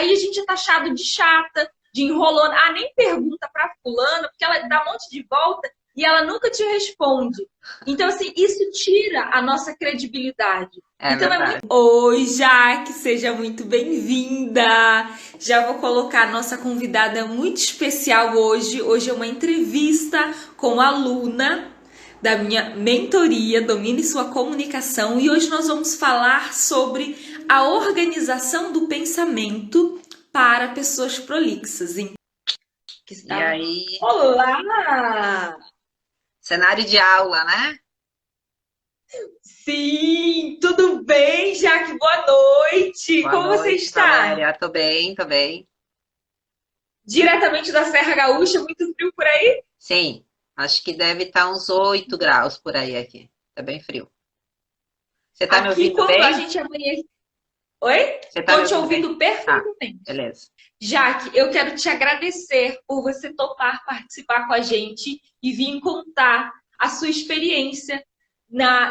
Aí a gente é taxado de chata, de enrolona. Ah, nem pergunta pra fulana, porque ela dá um monte de volta e ela nunca te responde. Então, assim, isso tira a nossa credibilidade. É Então é muito. verdade. Oi, Jaque, seja muito bem-vinda. Já vou colocar a nossa convidada muito especial hoje. Hoje é uma entrevista com a aluna da minha mentoria Domine Sua Comunicação e hoje nós vamos falar sobre a organização do pensamento para pessoas prolixas. Que E está... aí, Olá! cenário de aula, né? Sim, tudo bem, Jaque? Boa noite! Boa Como você noite, está? Valéria. Tô bem, tô bem. Diretamente da Serra Gaúcha, muito frio por aí? Sim, acho que deve estar uns 8 graus por aí aqui. Tá bem frio. Você tá me Aqui, ouvindo quando a bem? gente amanhece. Oi? Você tá me Tô te ouvindo bem? ouvindo Tá, perfeitamente. beleza. Jaque, eu quero te agradecer por você topar participar com a gente e vir contar a sua experiência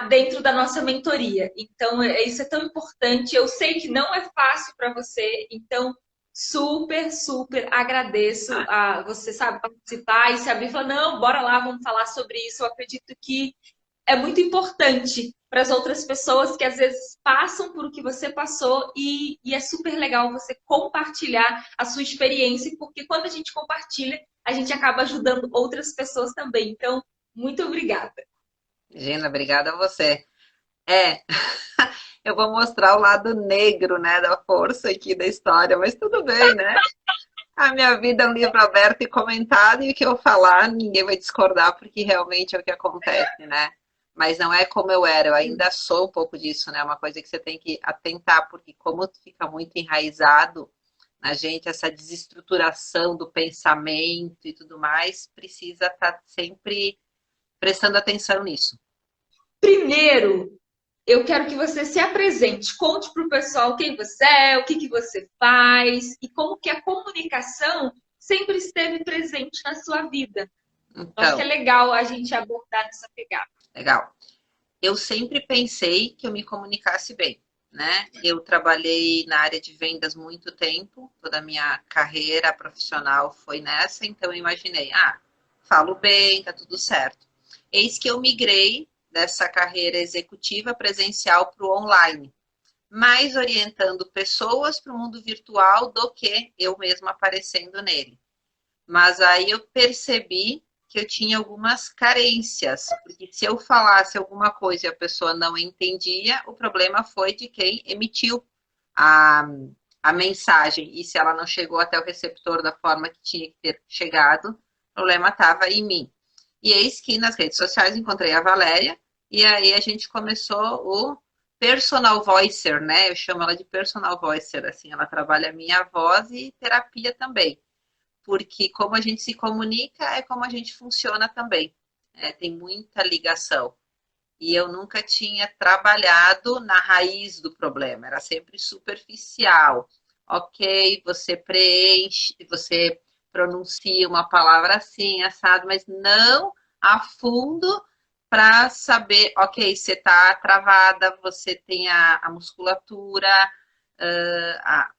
dentro da nossa mentoria. Então, isso é tão importante. Eu sei que não é fácil para você, então super, super agradeço a você, sabe, participar e se abrir e falar, não, bora lá, vamos falar sobre isso. Eu acredito que é muito importante para as outras pessoas que às vezes passam por o que você passou e é super legal você compartilhar a sua experiência, porque quando a gente compartilha, a gente acaba ajudando outras pessoas também. Então, muito obrigada. Gina, obrigada a você. É, eu vou mostrar o lado negro, né, da força aqui da história, mas tudo bem, né? A minha vida é um livro aberto e comentado, e o que eu falar, ninguém vai discordar, porque realmente é o que acontece, né? Mas não é como eu era, eu ainda sou um pouco disso, né? Uma coisa que você tem que atentar, porque como fica muito enraizado na gente, essa desestruturação do pensamento e tudo mais, precisa estar sempre prestando atenção nisso. Primeiro, eu quero que você se apresente, conte para o pessoal quem você é, o que que você faz e como que a comunicação sempre esteve presente na sua vida. Eu acho que é Então, legal a gente abordar essa pegada. legal. Eu sempre pensei que eu me comunicasse bem, né? Eu trabalhei na área de vendas muito tempo, toda a minha carreira profissional foi nessa, então eu imaginei, falo bem, tá tudo certo. Eis que eu migrei dessa carreira executiva presencial para o online, mais orientando pessoas para o mundo virtual do que eu mesma aparecendo nele. Mas aí eu percebi que eu tinha algumas carências, porque se eu falasse alguma coisa e a pessoa não entendia, o problema foi de quem emitiu a, a mensagem. E se ela não chegou até o receptor da forma que tinha que ter chegado, o problema estava em mim. E eis que nas redes sociais encontrei a Valéria, e aí a gente começou o personal voicer, né? Eu chamo ela de personal voicer, assim, ela trabalha a minha voz e terapia também, porque como a gente se comunica é como a gente funciona também. É, tem muita ligação. E eu nunca tinha trabalhado na raiz do problema, era sempre superficial. Ok, você preenche, você pronuncia uma palavra assim, assado, mas não a fundo para saber, ok, você está travada, você tem a musculatura, a,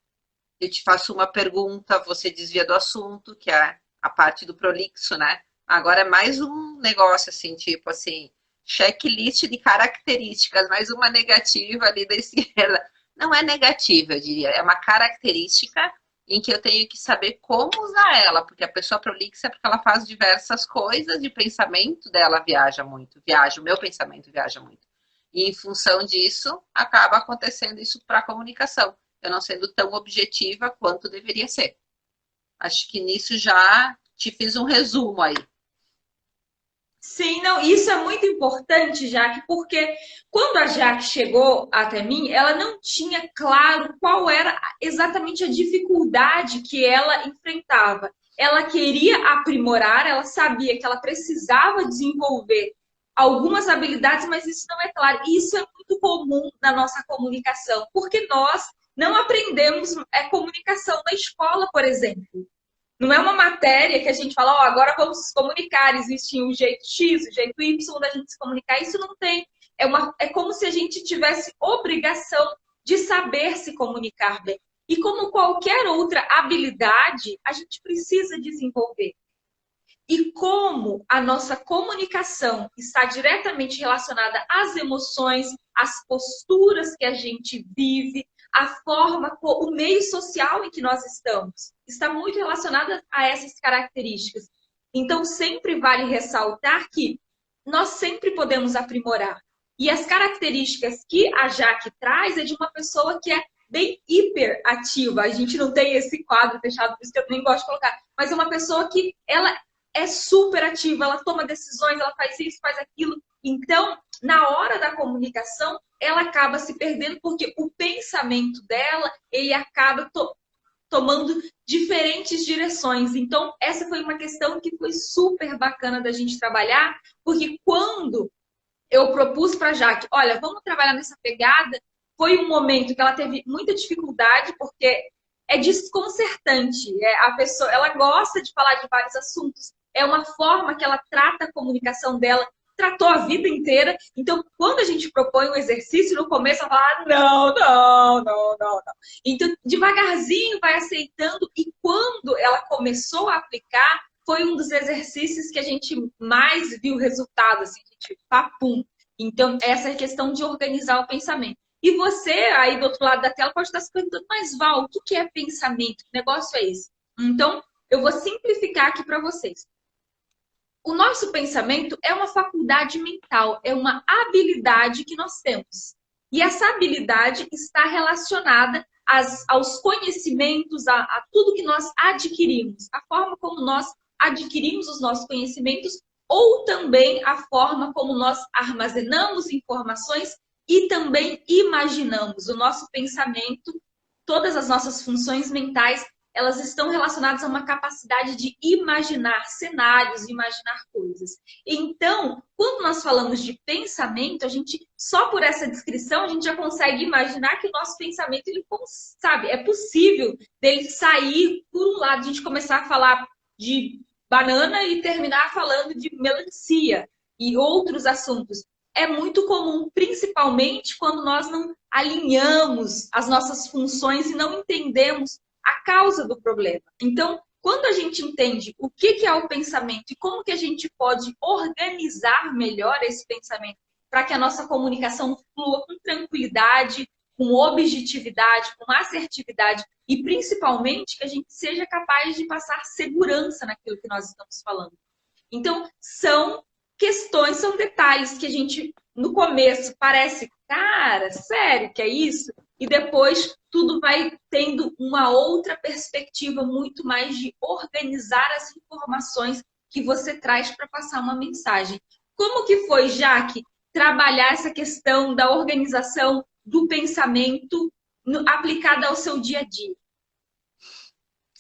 eu te faço uma pergunta, você desvia do assunto, que é a parte do prolixo, né? Agora é mais um negócio assim, tipo assim, checklist de características, mais uma negativa ali da esquerda. Não é negativa, eu diria, é uma característica em que eu tenho que saber como usar ela, porque a pessoa prolixa é porque ela faz diversas coisas e o pensamento dela viaja, o meu pensamento viaja muito. E em função disso, acaba acontecendo isso para a comunicação, eu não sendo tão objetiva quanto deveria ser. Acho que nisso já te fiz um resumo aí. Sim, não, isso é muito importante, Jaque, porque quando a Jaque chegou até mim, ela não tinha claro qual era exatamente a dificuldade que ela enfrentava. Ela queria aprimorar, ela sabia que ela precisava desenvolver algumas habilidades, mas isso não é claro. Isso é muito comum na nossa comunicação, porque nós não aprendemos comunicação na escola, por exemplo. Não é uma matéria que a gente fala, ó, agora vamos se comunicar, existe um jeito X, o jeito Y da gente se comunicar. Isso não tem. É como se a gente tivesse obrigação de saber se comunicar bem. E como qualquer outra habilidade, a gente precisa desenvolver. E como a nossa comunicação está diretamente relacionada às emoções, às posturas que a gente vive, a forma, o meio social em que nós estamos, está muito relacionada a essas características. Então, sempre vale ressaltar que nós sempre podemos aprimorar. E as características que a Jaque traz é de uma pessoa que é bem hiperativa. A gente não tem esse quadro fechado, por isso que eu nem gosto de colocar. Mas é uma pessoa que ela é super ativa, ela toma decisões, ela faz isso, faz aquilo. Então, na hora da comunicação, ela acaba se perdendo porque o pensamento dela, ele acaba tomando diferentes direções. Então, essa foi uma questão que foi super bacana da gente trabalhar, porque quando eu propus para a Jaque, olha, vamos trabalhar nessa pegada, foi um momento que ela teve muita dificuldade, porque é desconcertante. A pessoa, ela gosta de falar de vários assuntos, é uma forma que ela trata a comunicação dela, tratou a vida inteira. Então, quando a gente propõe um exercício, no começo ela fala, não, não, não, não, não. Então, devagarzinho vai aceitando, e quando ela começou a aplicar, foi um dos exercícios que a gente mais viu resultado, assim, a gente, papum. Então, essa é a questão de organizar o pensamento. E você, aí do outro lado da tela, pode estar se perguntando, mas Val, o que é pensamento? Que negócio é esse? Então, eu vou simplificar aqui para vocês. O nosso pensamento é uma faculdade mental, é uma habilidade que nós temos. E essa habilidade está relacionada aos conhecimentos, a tudo que nós adquirimos, a forma como nós adquirimos os nossos conhecimentos, ou também a forma como nós armazenamos informações e também imaginamos. O nosso pensamento, todas as nossas funções mentais, elas estão relacionadas a uma capacidade de imaginar cenários, imaginar coisas. Então, quando nós falamos de pensamento, a gente, só por essa descrição, a gente já consegue imaginar que o nosso pensamento, ele, sabe, é possível dele sair, por um lado, a gente começar a falar de banana e terminar falando de melancia e outros assuntos. É muito comum, principalmente quando nós não alinhamos as nossas funções e não entendemos a causa do problema. Então, quando a gente entende o que é o pensamento e como que a gente pode organizar melhor esse pensamento para que a nossa comunicação flua com tranquilidade, com objetividade, com assertividade e principalmente que a gente seja capaz de passar segurança naquilo que nós estamos falando. Então, são questões, são detalhes que a gente, no começo, parece, cara, sério que é isso? E depois tudo vai tendo uma outra perspectiva muito mais de organizar as informações que você traz para passar uma mensagem. Como que foi, Jaque, trabalhar essa questão da organização do pensamento aplicada ao seu dia a dia?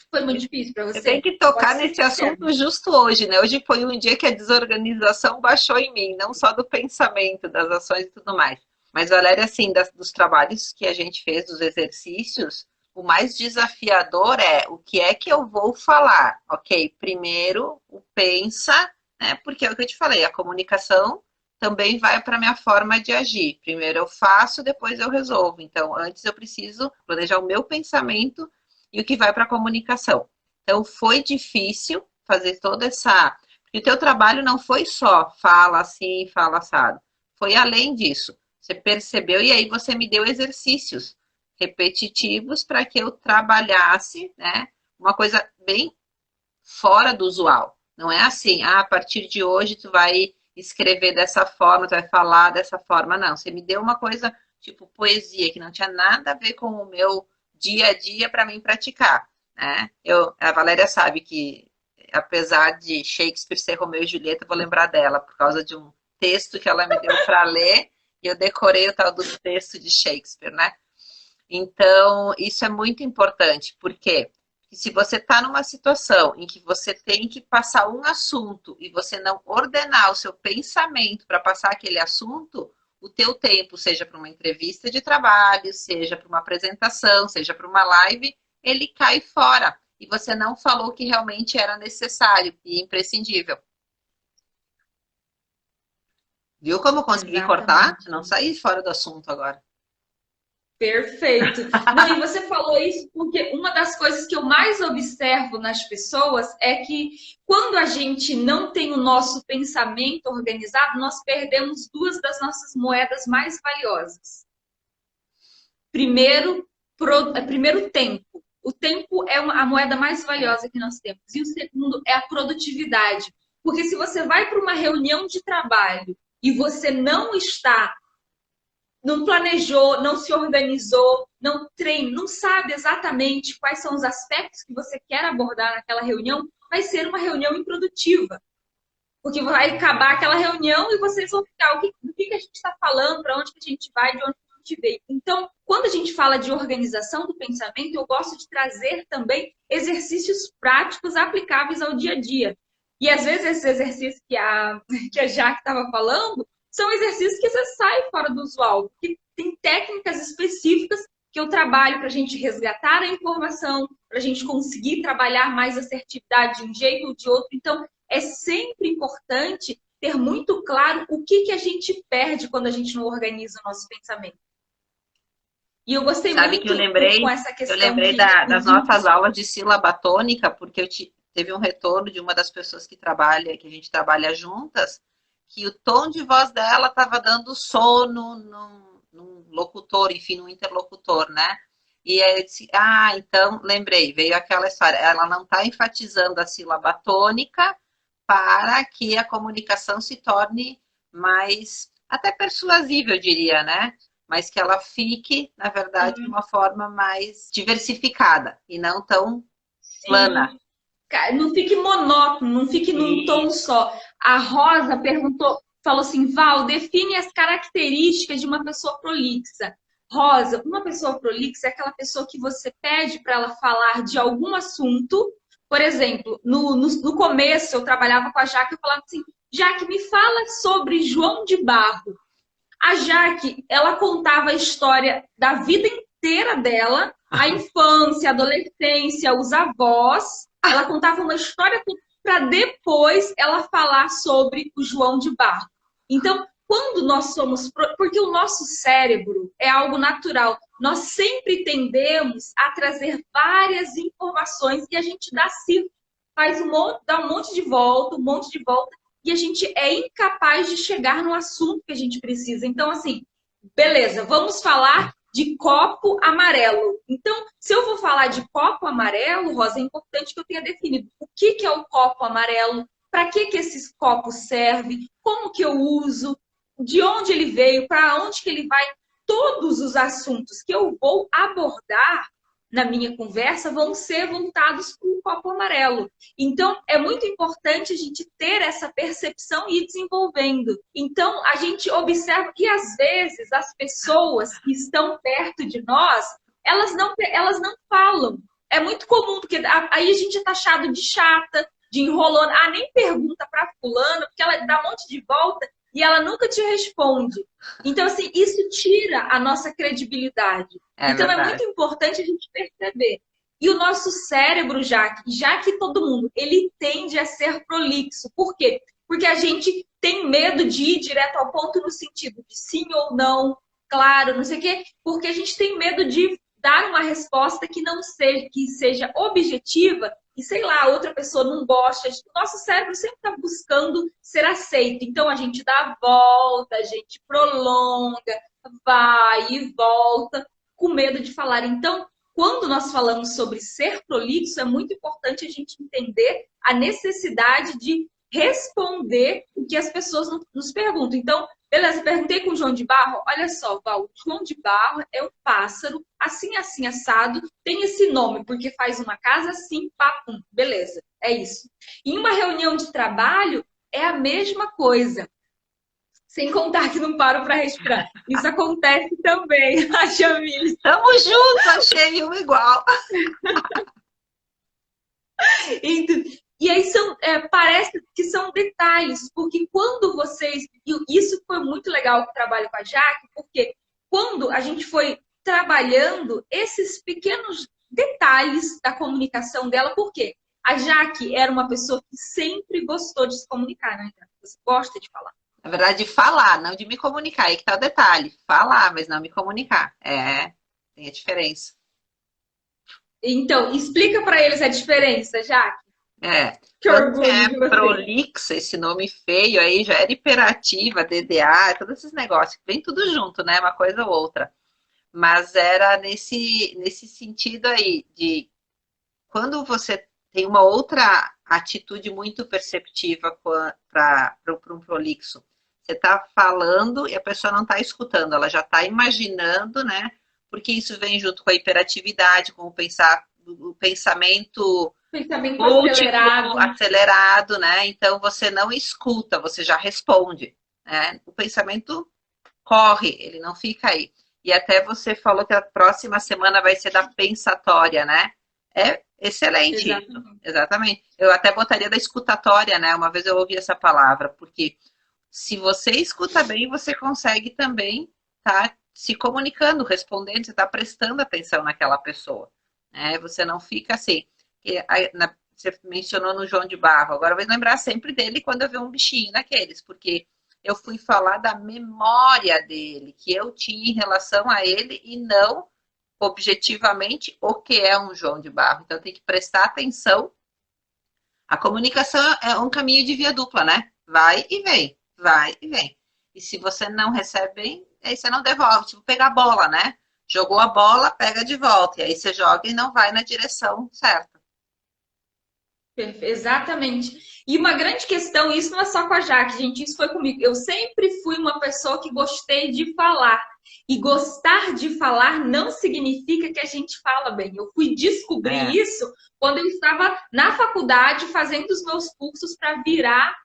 Foi muito difícil para você? Eu tenho que tocar nesse assunto justo hoje, né? Hoje foi um dia que a desorganização baixou em mim, não só do pensamento, das ações e tudo mais. Mas, Valéria, assim, dos trabalhos que a gente fez, dos exercícios, o mais desafiador é o que é que eu vou falar, ok? Primeiro, o pensa, né? Porque é o que eu te falei, a comunicação também vai para a minha forma de agir. Primeiro eu faço, depois eu resolvo. Então, antes eu preciso planejar o meu pensamento e o que vai para a comunicação. Então, foi difícil fazer toda essa... Porque o teu trabalho não foi só fala assim, fala assado. Foi além disso. Você percebeu e aí você me deu exercícios repetitivos para que eu trabalhasse, né? Uma coisa bem fora do usual. Não é assim, a partir de hoje tu vai escrever dessa forma, tu vai falar dessa forma. Não, você me deu uma coisa tipo poesia, que não tinha nada a ver com o meu dia a dia para mim praticar, né? A Valéria sabe que, apesar de Shakespeare ser Romeu e Julieta, eu vou lembrar dela por causa de um texto que ela me deu para ler e eu decorei o tal do texto de Shakespeare, né? Então, isso é muito importante, porque se você está numa situação em que você tem que passar um assunto e você não ordenar o seu pensamento para passar aquele assunto, o teu tempo, seja para uma entrevista de trabalho, seja para uma apresentação, seja para uma live, ele cai fora. E você não falou o que realmente era necessário e imprescindível. Viu como eu consegui cortar? Não saí fora do assunto agora. Perfeito. Não, e você falou isso porque uma das coisas que eu mais observo nas pessoas é que quando a gente não tem o nosso pensamento organizado, nós perdemos duas das nossas moedas mais valiosas. Primeiro, primeiro tempo. O tempo é a moeda mais valiosa que nós temos. E o segundo é a produtividade. Porque se você vai para uma reunião de trabalho e você não planejou, não se organizou, não treina, não sabe exatamente quais são os aspectos que você quer abordar naquela reunião, vai ser uma reunião improdutiva. Porque vai acabar aquela reunião e vocês vão ficar, do que a gente está falando, para onde que a gente vai, de onde a gente veio. Então, quando a gente fala de organização do pensamento, eu gosto de trazer também exercícios práticos aplicáveis ao dia a dia. E às vezes esses exercícios que a Jaque estava falando, são exercícios que você sai fora do usual, porque tem técnicas específicas que eu trabalho para a gente resgatar a informação, para a gente conseguir trabalhar mais assertividade de um jeito ou de outro. Então, é sempre importante ter muito claro o que a gente perde quando a gente não organiza o nosso pensamento. E eu gostei Sabe muito que eu lembrei, com essa questão. Eu lembrei das nossas aulas de sílaba tônica, porque teve um retorno de uma das pessoas que a gente trabalha juntas, que o tom de voz dela estava dando sono num locutor, enfim, num interlocutor, né? E aí eu disse, então, lembrei, veio aquela história, ela não está enfatizando a sílaba tônica para que a comunicação se torne mais, até persuasível, eu diria, né? Mas que ela fique, na verdade, de uma forma mais diversificada e não tão plana. Não fique monótono, não fique num tom só. A Rosa falou assim, Val, define as características de uma pessoa prolixa. Rosa, uma pessoa prolixa é aquela pessoa que você pede para ela falar de algum assunto. Por exemplo, no começo eu trabalhava com a Jaque, eu falava assim, Jaque, me fala sobre João de Barro. A Jaque, ela contava a história da vida inteira dela, a infância, a adolescência, os avós. Ela contava uma história para depois ela falar sobre o João de Barro. Então, quando nós somos... Porque o nosso cérebro é algo natural. Nós sempre tendemos a trazer várias informações e a gente dá dá um monte de volta, e a gente é incapaz de chegar no assunto que a gente precisa. Então, assim, beleza, vamos falar de copo amarelo. Então, se eu vou falar de copo amarelo, Rosa, é importante que eu tenha definido o que é o copo amarelo, para que esses copos servem, como que eu uso, de onde ele veio, para onde que ele vai. Todos os assuntos que eu vou abordar na minha conversa vão ser voltados para o copo amarelo. Então, é muito importante a gente ter essa percepção e ir desenvolvendo. Então, a gente observa que, às vezes, as pessoas que estão perto de nós, elas não falam. É muito comum, porque aí a gente é taxado de chata, de enrolona. Nem pergunta para fulana, porque ela dá um monte de volta e ela nunca te responde. Então, assim, isso tira a nossa credibilidade. Então, verdade. É muito importante a gente perceber. E o nosso cérebro, já que todo mundo, ele tende a ser prolixo. Por quê? Porque a gente tem medo de ir direto ao ponto no sentido de sim ou não, claro, não sei o quê, porque a gente tem medo de dar uma resposta que não seja, que seja objetiva e, sei lá, outra pessoa não gosta. O nosso cérebro sempre está buscando ser aceito. Então, a gente dá a volta, a gente prolonga, vai e volta, com medo de falar. Então, quando nós falamos sobre ser prolixo, é muito importante a gente entender a necessidade de responder o que as pessoas nos perguntam. Então, beleza, perguntei com o João de Barro. Olha só, Val, o João de Barro é um pássaro, assim, assim, assado, tem esse nome, porque faz uma casa assim, papum. Beleza, é isso. Em uma reunião de trabalho, é a mesma coisa. Sem contar que não paro para respirar. Isso acontece também, a Jamile. Tamo junto, achei um igual. E aí parece que são detalhes, porque quando vocês... Isso foi muito legal o trabalho com a Jaque, porque quando a gente foi trabalhando esses pequenos detalhes da comunicação dela, por quê? A Jaque era uma pessoa que sempre gostou de se comunicar, né? Você gosta de falar. Na verdade, de falar, não de me comunicar. Aí que tá o detalhe. Falar, mas não me comunicar. É. Tem a diferença. Então, explica para eles a diferença, Jaque. É, Que quando orgulho é de você. prolixa, esse nome feio aí já era hiperativa, DDA, todos esses negócios, vem tudo junto, né? Uma coisa ou outra. Mas era nesse sentido aí, de quando você tem uma outra atitude muito perceptiva para um prolixo, você está falando e a pessoa não está escutando, ela já está imaginando, né? Porque isso vem junto com a hiperatividade, com o pensamento Pensamento múltiplo, acelerado. acelerado, né? Então você não escuta, você já responde, né? O pensamento corre, ele não fica aí. E até você falou que a próxima semana vai ser da pensatória, né? É excelente isso, Exatamente. exatamente. Eu até botaria da escutatória, né? Uma vez eu ouvi essa palavra, porque se você escuta bem, você consegue também estar se comunicando, respondendo, você está prestando atenção naquela pessoa. Né? Você não fica assim. Você mencionou no João de Barro, agora eu vou lembrar sempre dele quando eu ver um bichinho daqueles, porque eu fui falar da memória dele, que eu tinha em relação a ele e não objetivamente o que é um João de Barro. Então tem que prestar atenção. A comunicação é um caminho de via dupla, né? Vai e vem, vai e vem. E se você não recebe bem, aí você não devolve. Tipo, pegar a bola, né? Jogou a bola, pega de volta. E aí você joga e não vai na direção certa. Exatamente. E uma grande questão, isso não é só com a Jaque, gente, isso foi comigo. Eu sempre fui uma pessoa que gostei de falar. E gostar de falar não significa que a gente fala bem. Eu fui descobrir É. isso quando eu estava na faculdade fazendo os meus cursos para virar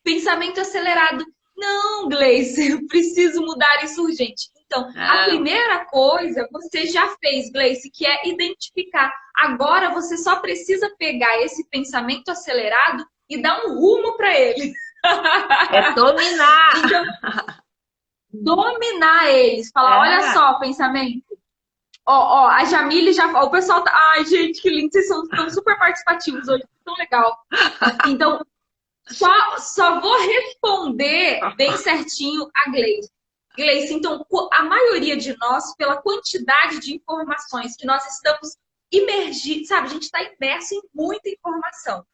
pensamento acelerado. Não, Gleice, eu preciso mudar isso urgente. Então, a Não. primeira coisa você já fez, Gleice, que é identificar. Agora você só precisa pegar esse pensamento acelerado e dar um rumo para ele. É dominar. Então, dominar eles. Falar, olha É. só, pensamento. Ó, a Jamile já. Ó, o pessoal tá. Ai, gente, que lindo. Vocês estão super participativos hoje. Tão legal. Então, só vou responder bem certinho a Gleice. Gleice, então, a maioria de nós, pela quantidade de informações que nós estamos imergidos, sabe? A gente está imerso em muita informação.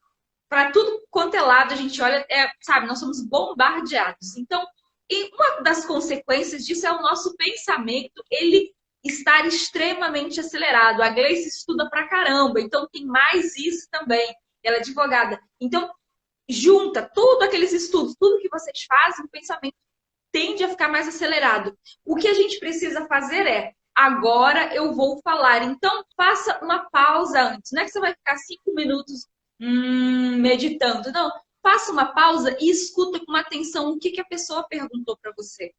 Para tudo quanto é lado, a gente olha, sabe? Nós somos bombardeados. Então, e uma das consequências disso é o nosso pensamento, ele estar extremamente acelerado. A Gleice estuda pra caramba, então tem mais isso também. Ela é advogada. Então, junta tudo aqueles estudos, tudo que vocês fazem, o pensamento tende a ficar mais acelerado. O que a gente precisa fazer é, agora eu vou falar. Então, faça uma pausa antes. Não é que você vai ficar 5 minutos meditando. Não, faça uma pausa e escuta com atenção o que a pessoa perguntou para você.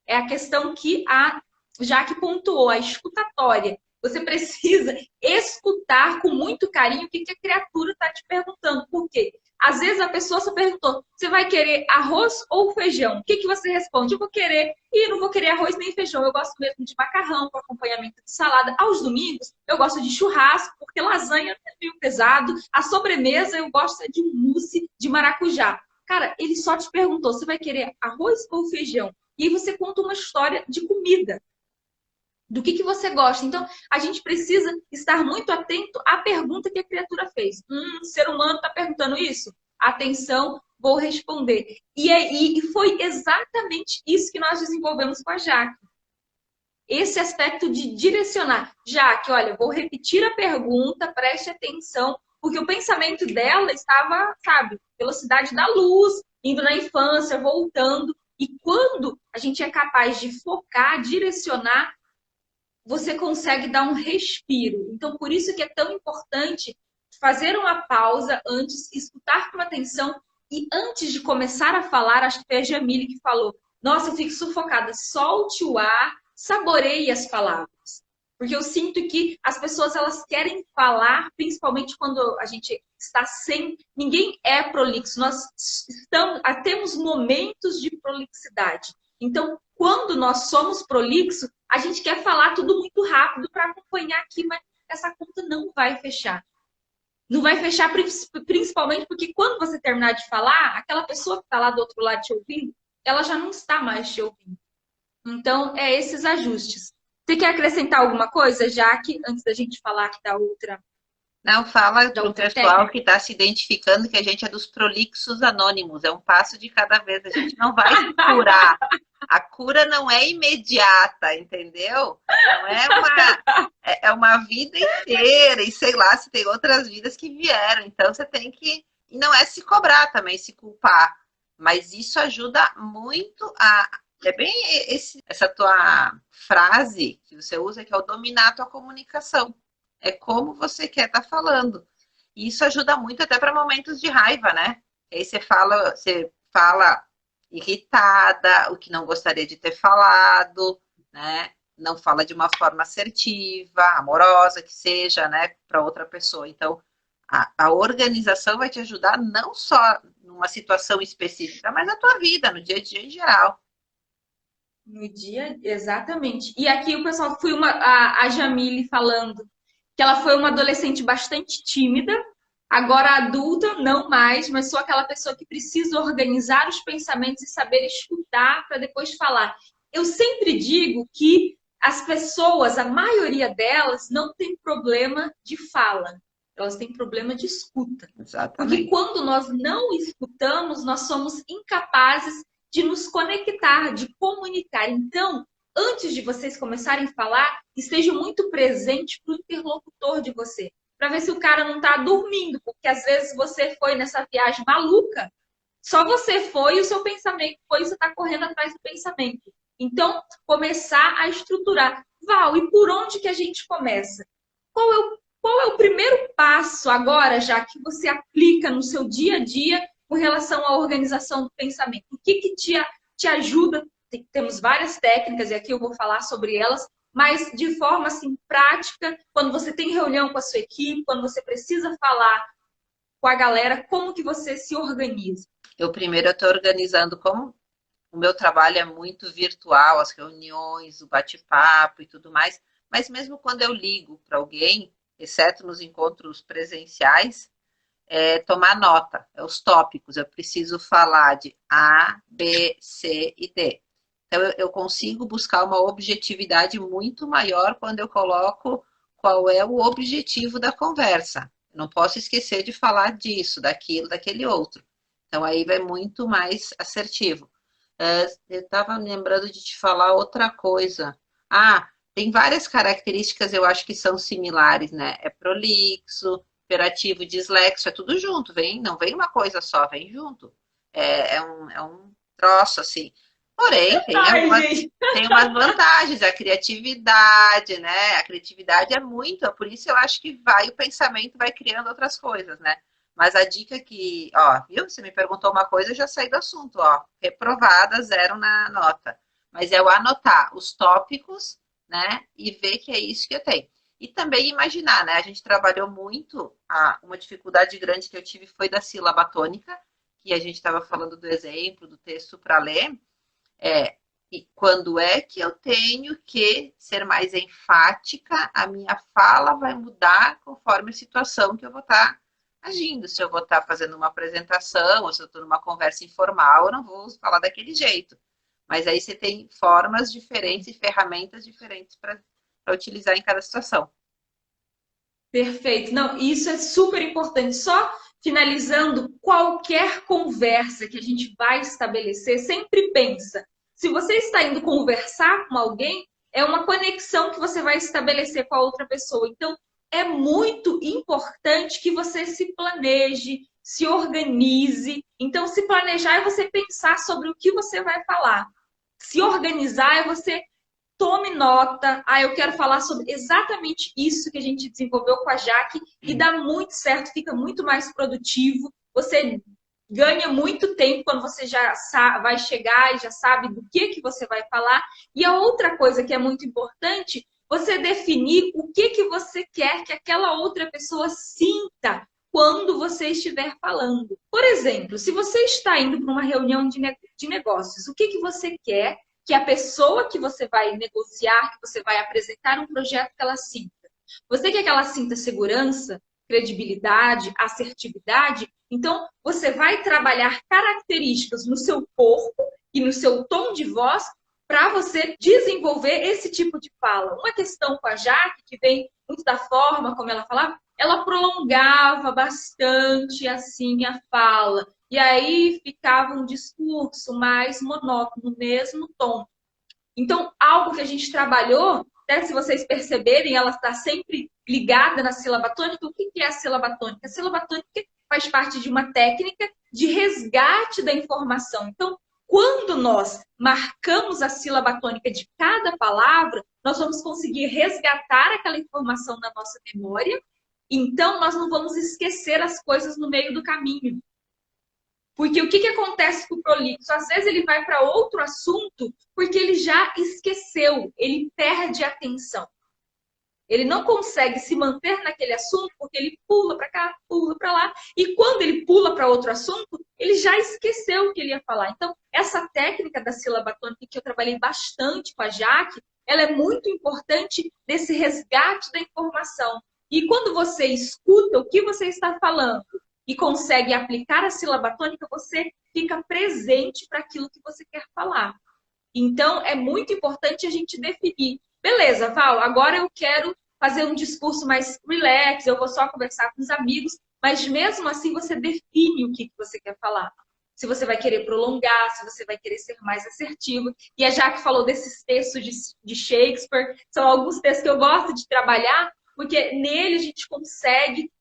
É a questão que a Jaque pontuou, a escutatória. Você precisa escutar com muito carinho o que a criatura está te perguntando. Por quê? Às vezes a pessoa só perguntou: você vai querer arroz ou feijão? O que você responde? Eu vou querer, e não vou querer arroz nem feijão. Eu gosto mesmo de macarrão com acompanhamento de salada. Aos domingos, eu gosto de churrasco, porque lasanha é meio pesado. A sobremesa, eu gosto de um mousse de maracujá. Cara, ele só te perguntou: você vai querer arroz ou feijão? E aí você conta uma história de comida. Do que você gosta. Então, a gente precisa estar muito atento à pergunta que a criatura fez. O ser humano está perguntando isso? Atenção, vou responder. E foi exatamente isso que nós desenvolvemos com a Jaque. Esse aspecto de direcionar. Jaque, olha, vou repetir a pergunta, preste atenção, porque o pensamento dela estava, sabe, velocidade da luz, indo na infância, voltando. E quando a gente é capaz de focar, direcionar, você consegue dar um respiro. Então, por isso que é tão importante fazer uma pausa antes, escutar com atenção e antes de começar a falar, acho que foi a Jamile que falou, nossa, eu fico sufocada, solte o ar, saboreie as palavras. Porque eu sinto que as pessoas, elas querem falar, principalmente quando a gente está sem... Ninguém é prolixo, nós temos momentos de prolixidade. Então, quando nós somos prolixos, a gente quer falar tudo muito rápido para acompanhar aqui, mas essa conta não vai fechar. Não vai fechar principalmente porque quando você terminar de falar, aquela pessoa que está lá do outro lado te ouvindo, ela já não está mais te ouvindo. Então, é esses ajustes. Você quer acrescentar alguma coisa, Jaque, antes da gente falar da outra, Não, fala da para o outra pessoal técnica? que está se identificando que a gente é dos prolixos anônimos, é um passo de cada vez, a gente não vai se curar. A cura não é imediata, entendeu? Não é é uma vida inteira, e sei lá se tem outras vidas que vieram. Então você tem que. E não é se cobrar também, se culpar. Mas isso ajuda muito a. É bem essa tua frase que você usa, que é o dominar a tua comunicação. É como você quer estar falando. E isso ajuda muito até para momentos de raiva, né? Aí você fala irritada, o que não gostaria de ter falado, né? Não fala de uma forma assertiva, amorosa, que seja, né, para outra pessoa. Então, a organização vai te ajudar não só numa situação específica, mas na tua vida, no dia a dia em geral. No dia, exatamente. E aqui o pessoal foi a Jamile falando que ela foi uma adolescente bastante tímida, agora adulta, não mais, mas sou aquela pessoa que precisa organizar os pensamentos e saber escutar para depois falar. Eu sempre digo que as pessoas, a maioria delas, não tem problema de fala, elas têm problema de escuta. Porque Exatamente. quando nós não escutamos, nós somos incapazes de nos conectar, de comunicar. Então, antes de vocês começarem a falar, esteja muito presente para o interlocutor de você, para ver se o cara não está dormindo, porque às vezes você foi nessa viagem maluca, só você foi e o seu pensamento foi, e você está correndo atrás do pensamento. Então, começar a estruturar. Val, e por onde que a gente começa? Qual é o primeiro passo agora, já que você aplica no seu dia a dia com relação à organização do pensamento? O que, que te ajuda? Temos várias técnicas e aqui eu vou falar sobre elas, mas de forma assim prática, quando você tem reunião com a sua equipe, quando você precisa falar com a galera, como que você se organiza? Eu primeiro estou organizando como o meu trabalho é muito virtual, as reuniões, o bate-papo e tudo mais, mas mesmo quando eu ligo para alguém, exceto nos encontros presenciais, é tomar nota, é os tópicos. Eu preciso falar de A, B, C e D. Então, eu consigo buscar uma objetividade muito maior quando eu coloco qual é o objetivo da conversa. Não posso esquecer de falar disso, daquilo, daquele outro. Então, aí vai muito mais assertivo. Eu estava lembrando de te falar outra coisa. Ah, tem várias características, eu acho que são similares, né? É prolixo, imperativo, dislexo, é tudo junto, não vem uma coisa só, vem junto. É um troço, assim. Porém, Ai, gente. tem umas vantagens, a criatividade, né? A criatividade é muito, por isso eu acho que o pensamento vai criando outras coisas, né? Mas a dica que, ó, viu? Você me perguntou uma coisa, eu já saí do assunto, ó. Reprovada, 0 na nota. Mas é o anotar os tópicos, né? E ver que é isso que eu tenho. E também imaginar, né? A gente trabalhou muito, uma dificuldade grande que eu tive foi da sílaba tônica, que a gente estava falando do exemplo, do texto para ler. E quando é que eu tenho que ser mais enfática, a minha fala vai mudar conforme a situação que eu vou estar agindo. Se eu vou estar fazendo uma apresentação, ou se eu estou numa conversa informal, eu não vou falar daquele jeito. Mas aí você tem formas diferentes e ferramentas diferentes para utilizar em cada situação. Perfeito. Não, isso é super importante. Só finalizando, qualquer conversa que a gente vai estabelecer, sempre pensa. Se você está indo conversar com alguém, é uma conexão que você vai estabelecer com a outra pessoa. Então, é muito importante que você se planeje, se organize. Então, se planejar é você pensar sobre o que você vai falar. Se organizar é você tome nota. Ah, eu quero falar sobre exatamente isso que a gente desenvolveu com a Jaque e dá muito certo, fica muito mais produtivo. Você ganha muito tempo quando você já vai chegar e já sabe do que você vai falar. E a outra coisa que é muito importante, você definir o que você quer que aquela outra pessoa sinta quando você estiver falando. Por exemplo, se você está indo para uma reunião de negócios, o que você quer que a pessoa que você vai negociar, que você vai apresentar um projeto, que ela sinta? Você quer que ela sinta segurança, credibilidade, assertividade? Então, você vai trabalhar características no seu corpo e no seu tom de voz para você desenvolver esse tipo de fala. Uma questão com a Jaque, que vem muito da forma como ela falava, ela prolongava bastante assim a fala. E aí ficava um discurso mais monótono, no mesmo tom. Então, algo que a gente trabalhou, até se vocês perceberem, ela está sempre ligada na sílaba tônica. O que é a sílaba tônica? A sílaba tônica faz parte de uma técnica de resgate da informação. Então, quando nós marcamos a sílaba tônica de cada palavra, nós vamos conseguir resgatar aquela informação na nossa memória. Então, nós não vamos esquecer as coisas no meio do caminho. Porque o que acontece com o prolixo? Às vezes ele vai para outro assunto porque ele já esqueceu, ele perde a atenção. Ele não consegue se manter naquele assunto porque ele pula para cá, pula para lá. E quando ele pula para outro assunto, ele já esqueceu o que ele ia falar. Então, essa técnica da sílaba tônica, que eu trabalhei bastante com a Jaque, ela é muito importante nesse resgate da informação. E quando você escuta o que você está falando e consegue aplicar a sílaba tônica, você fica presente para aquilo que você quer falar. Então, é muito importante a gente definir. Beleza, Val, agora eu quero fazer um discurso mais relax, eu vou só conversar com os amigos, mas mesmo assim você define o que você quer falar. Se você vai querer prolongar, se você vai querer ser mais assertivo. E a Jaque falou desses textos de Shakespeare, são alguns textos que eu gosto de trabalhar, porque nele a gente consegue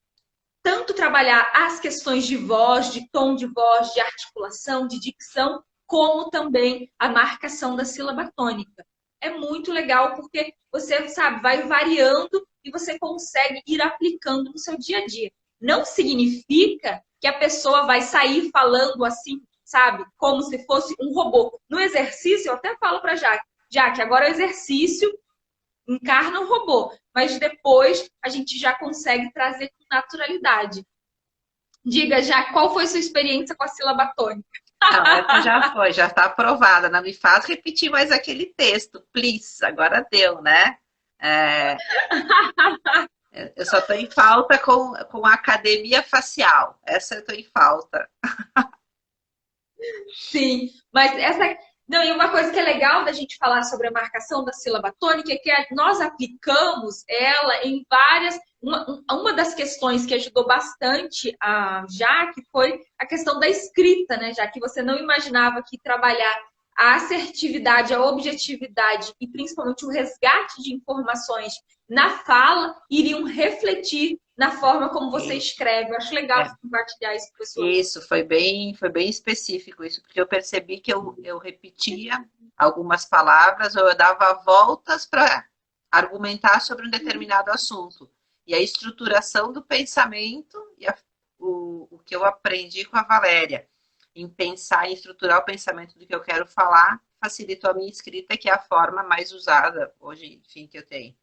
tanto trabalhar as questões de voz, de tom de voz, de articulação, de dicção, como também a marcação da sílaba tônica. É muito legal porque você, sabe, vai variando e você consegue ir aplicando no seu dia a dia. Não significa que a pessoa vai sair falando assim, sabe, como se fosse um robô. No exercício, eu até falo para Jaque, agora o exercício encarna um robô, mas depois a gente já consegue trazer com naturalidade. Diga, Jaque, qual foi sua experiência com a sílaba tônica? Não, essa já foi, já está aprovada. Não me faz repetir mais aquele texto, please. Agora deu, né? Eu só estou em falta com a academia facial. Essa eu estou em falta. Sim, mas essa... Não, e uma coisa que é legal da gente falar sobre a marcação da sílaba tônica é que nós aplicamos ela em várias... Uma das questões que ajudou bastante a Jaque foi a questão da escrita, né? Já que você não imaginava que trabalhar a assertividade, a objetividade e principalmente o resgate de informações na fala iriam refletir na forma como você escreve. Eu acho legal compartilhar isso com o pessoal. Isso, foi bem específico isso, porque eu percebi que eu repetia algumas palavras ou eu dava voltas para argumentar sobre um determinado assunto. E a estruturação do pensamento, e o que eu aprendi com a Valéria, em pensar, em estruturar o pensamento do que eu quero falar, facilitou a minha escrita, que é a forma mais usada hoje, enfim, que eu tenho.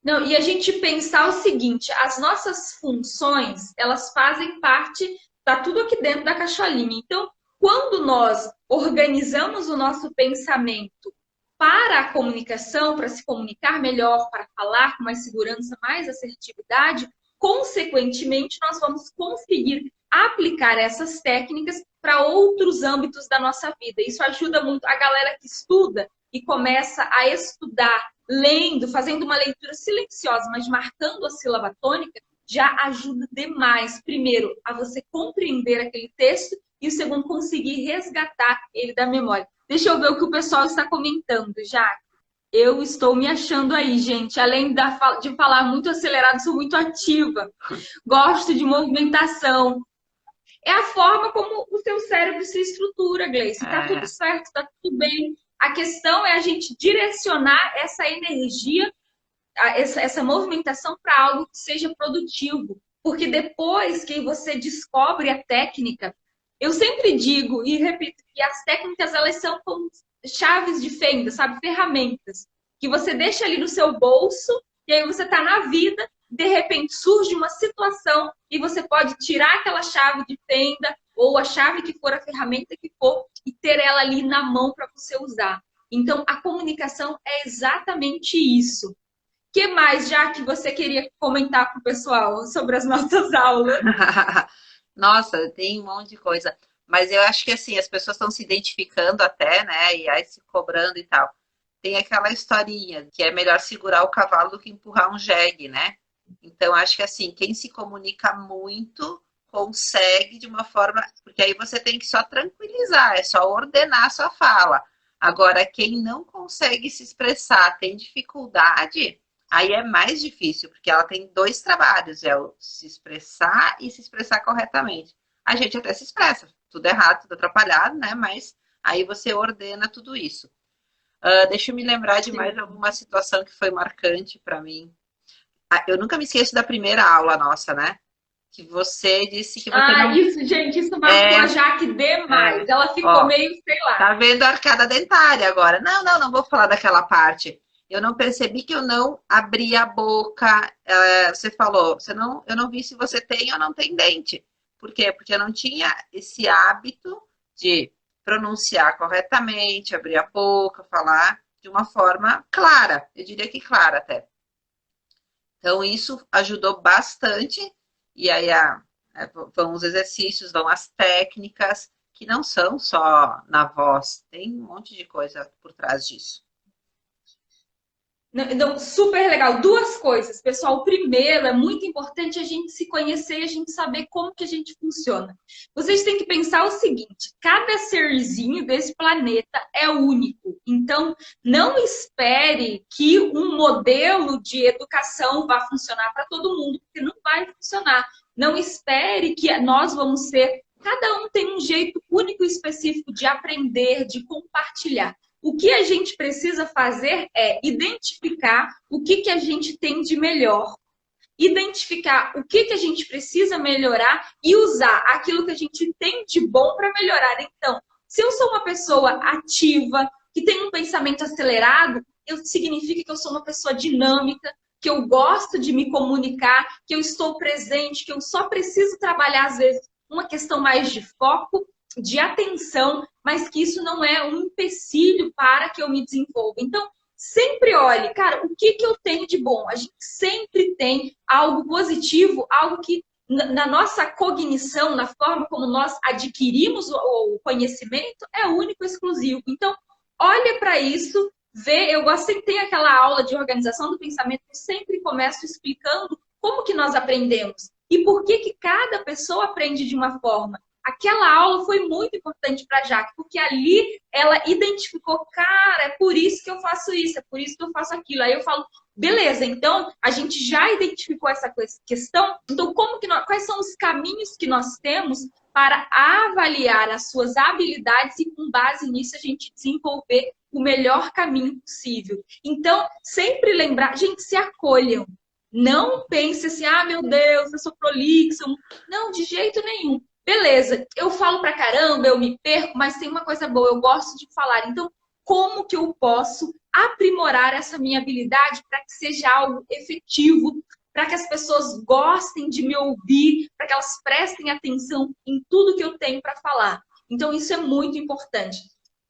Não, e a gente pensar o seguinte, as nossas funções, elas fazem parte, tá tudo aqui dentro da caixolinha. Então, quando nós organizamos o nosso pensamento para a comunicação, para se comunicar melhor, para falar com mais segurança, mais assertividade, consequentemente, nós vamos conseguir aplicar essas técnicas para outros âmbitos da nossa vida. Isso ajuda muito a galera que estuda e começa a estudar, lendo, fazendo uma leitura silenciosa, mas marcando a sílaba tônica, já ajuda demais, primeiro, a você compreender aquele texto e o segundo, conseguir resgatar ele da memória. Deixa eu ver o que o pessoal está comentando, já. Eu estou me achando aí, gente. Além de falar muito acelerado, sou muito ativa. Gosto de movimentação. É a forma como o seu cérebro se estrutura, Gleice. Tá tudo certo, tá tudo bem. A questão é a gente direcionar essa energia, essa movimentação para algo que seja produtivo. Porque depois que você descobre a técnica, eu sempre digo e repito que as técnicas, elas são como chaves de fenda, sabe? Ferramentas. Que você deixa ali no seu bolso e aí você está na vida, de repente surge uma situação e você pode tirar aquela chave de fenda ou a chave que for, a ferramenta que for, e ter ela ali na mão para você usar. Então, a comunicação é exatamente isso. O que mais, já que você queria comentar com o pessoal sobre as nossas aulas? Nossa, tem um monte de coisa. Mas eu acho que assim, as pessoas estão se identificando até, né? E aí se cobrando e tal. Tem aquela historinha que é melhor segurar o cavalo do que empurrar um jegue, né? Então, acho que assim, quem se comunica muito consegue de uma forma. Porque aí você tem que só tranquilizar, é só ordenar a sua fala. Agora, quem não consegue se expressar, tem dificuldade, aí é mais difícil, porque ela tem dois trabalhos: é o se expressar e se expressar corretamente. A gente até se expressa, tudo errado, tudo atrapalhado, né? Mas aí você ordena tudo isso. Deixa eu me lembrar de mais Sim. alguma situação que foi marcante para mim. Eu nunca me esqueço da primeira aula nossa, né? Que você disse que você Ah, não. isso, gente, isso marcou a É, Jaque demais. é. Ela ficou Ó, meio, sei lá. tá vendo a arcada dentária agora? Não, não, não vou falar daquela parte. Eu não percebi que eu não abri a boca. Você falou, eu não vi se você tem ou não tem dente. Por quê? Porque eu não tinha esse hábito de pronunciar corretamente, abrir a boca, falar de uma forma clara. Eu diria que clara até. Então, isso ajudou bastante. E aí vão os exercícios, vão as técnicas, que não são só na voz, tem um monte de coisa por trás disso. Então, super legal. Duas coisas, pessoal. O primeiro, é muito importante a gente se conhecer e a gente saber como que a gente funciona. Vocês têm que pensar o seguinte: cada serzinho desse planeta é único. Então, não espere que um modelo de educação vá funcionar para todo mundo, porque não vai funcionar. Não espere que nós vamos ser. Cada um tem um jeito único e específico de aprender, de compartilhar. O que a gente precisa fazer é identificar o que a gente tem de melhor, identificar o que a gente precisa melhorar e usar aquilo que a gente tem de bom para melhorar. Então, se eu sou uma pessoa ativa, que tem um pensamento acelerado, significa que eu sou uma pessoa dinâmica, que eu gosto de me comunicar, que eu estou presente, que eu só preciso trabalhar, às vezes, uma questão mais de foco, de atenção, mas que isso não é um empecilho para que eu me desenvolva. Então, sempre olhe, cara, o que eu tenho de bom? A gente sempre tem algo positivo, algo que na nossa cognição, na forma como nós adquirimos o conhecimento, é único e exclusivo. Então, olha para isso, vê, eu gosto sempre tem aquela aula de organização do pensamento, eu sempre começo explicando como que nós aprendemos e por que cada pessoa aprende de uma forma. Aquela aula foi muito importante para a Jaque, porque ali ela identificou, cara, é por isso que eu faço isso, é por isso que eu faço aquilo. Aí eu falo, beleza, então a gente já identificou essa questão, então quais são os caminhos que nós temos para avaliar as suas habilidades e com base nisso a gente desenvolver o melhor caminho possível. Então, sempre lembrar, gente, se acolham. Não pense assim, ah, meu Deus, eu sou prolixo. Não, de jeito nenhum. Beleza, eu falo pra caramba, eu me perco, mas tem uma coisa boa, eu gosto de falar. Então, como que eu posso aprimorar essa minha habilidade para que seja algo efetivo, para que as pessoas gostem de me ouvir, para que elas prestem atenção em tudo que eu tenho para falar? Então, isso é muito importante.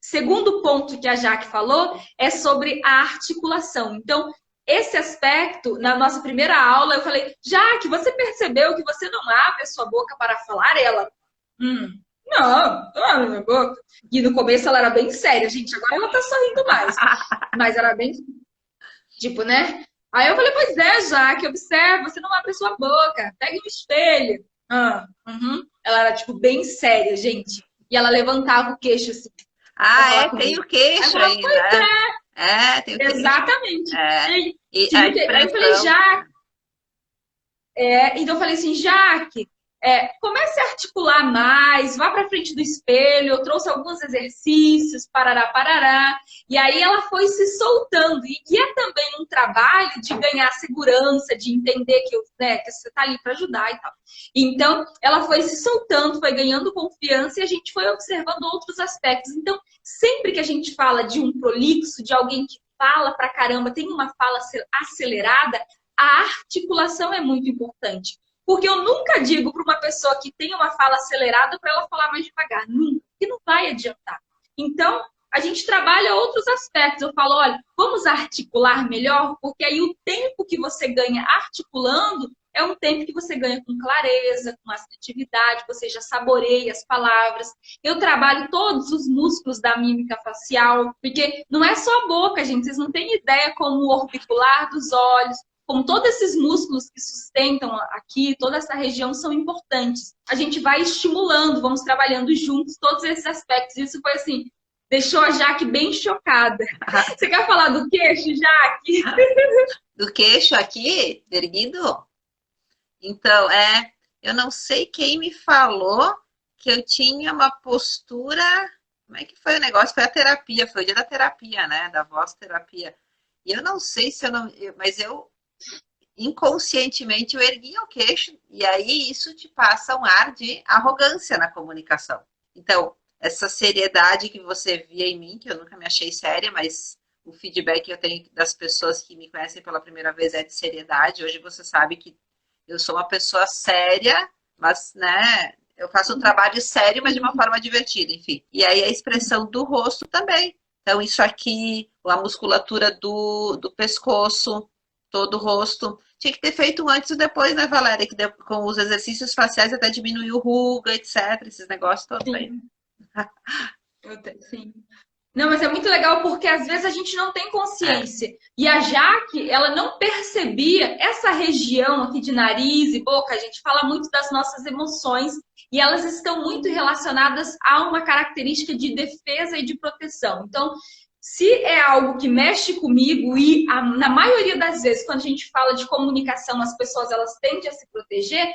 Segundo ponto que a Jaque falou é sobre a articulação. Então, esse aspecto, na nossa primeira aula, eu falei, Jaque, você percebeu que você não abre a sua boca para falar? Ela, não abre a minha boca. E no começo ela era bem séria, gente, agora ela tá sorrindo mais. Mas era bem, tipo, né? Aí eu falei, pois é, Jaque, observa, você não abre a sua boca, pegue um espelho. Ela era, tipo, bem séria, gente. E ela levantava o queixo, assim, pra falar Tem comigo. o queixo Aí eu falava, pois ainda. Tem o queixo. exatamente. E a Aí eu falei, expressão. Jaque, então eu falei assim, Jaque, comece a articular mais, vá para frente do espelho, eu trouxe alguns exercícios, parará, parará, e aí ela foi se soltando, e é também um trabalho de ganhar segurança, de entender que você está ali para ajudar e tal. Então, ela foi se soltando, foi ganhando confiança, e a gente foi observando outros aspectos. Então, sempre que a gente fala de um prolixo, de alguém que fala pra caramba, tem uma fala acelerada, a articulação é muito importante. Porque eu nunca digo para uma pessoa que tem uma fala acelerada para ela falar mais devagar. Nunca, porque não vai adiantar. Então, a gente trabalha outros aspectos. Eu falo, olha, vamos articular melhor, porque aí o tempo que você ganha articulando é um tempo que você ganha com clareza, com assertividade, você já saboreia as palavras. Eu trabalho todos os músculos da mímica facial, porque não é só a boca, gente, vocês não têm ideia como o orbicular dos olhos, como todos esses músculos que sustentam aqui, toda essa região são importantes. A gente vai estimulando, vamos trabalhando juntos todos esses aspectos. Isso foi assim, deixou a Jaque bem chocada. Você quer falar do queixo, Jaque? Do queixo aqui, erguido? Então, eu não sei quem me falou que eu tinha uma postura. Como é que foi o negócio? Foi a terapia, foi o dia da terapia, né? Da voz terapia. E eu não sei se eu não. Mas eu inconscientemente eu erguia o queixo, e aí isso te passa um ar de arrogância na comunicação. Então, essa seriedade que você via em mim, que eu nunca me achei séria, mas o feedback que eu tenho das pessoas que me conhecem pela primeira vez é de seriedade. Hoje você sabe que eu sou uma pessoa séria, mas, né, eu faço um trabalho sério, mas de uma forma divertida, enfim. E aí a expressão do rosto também. Então, isso aqui, a musculatura do pescoço, todo o rosto. Tinha que ter feito antes e depois, né, Valéria? Que com os exercícios faciais até diminuiu ruga, etc. Esses negócios todos aí. Sim. Não, mas é muito legal porque às vezes a gente não tem consciência. E a Jaque, ela não percebia essa região aqui de nariz e boca. A gente fala muito das nossas emoções e elas estão muito relacionadas a uma característica de defesa e de proteção. Então, se é algo que mexe comigo e na maioria das vezes, quando a gente fala de comunicação, as pessoas elas tendem a se proteger,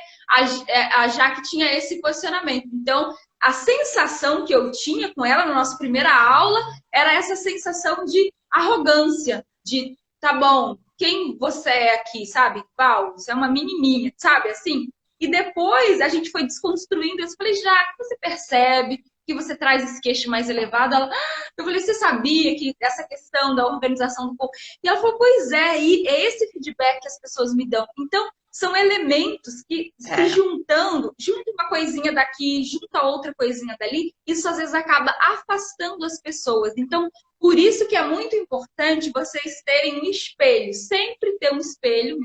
a Jaque tinha esse posicionamento. Então, a sensação que eu tinha com ela na nossa primeira aula era essa sensação de arrogância, de, tá bom, quem você é aqui, sabe? Val, você é uma menininha, sabe? Assim. E depois a gente foi desconstruindo. Eu falei, já, você percebe que você traz esse queixo mais elevado? Ela, eu falei, você sabia que essa questão da organização do corpo? E ela falou, pois é, e é esse feedback que as pessoas me dão. Então, são elementos que se juntando, junta uma coisinha daqui, junta outra coisinha dali, isso às vezes acaba afastando as pessoas. Então, por isso que é muito importante vocês terem um espelho, sempre ter um espelho,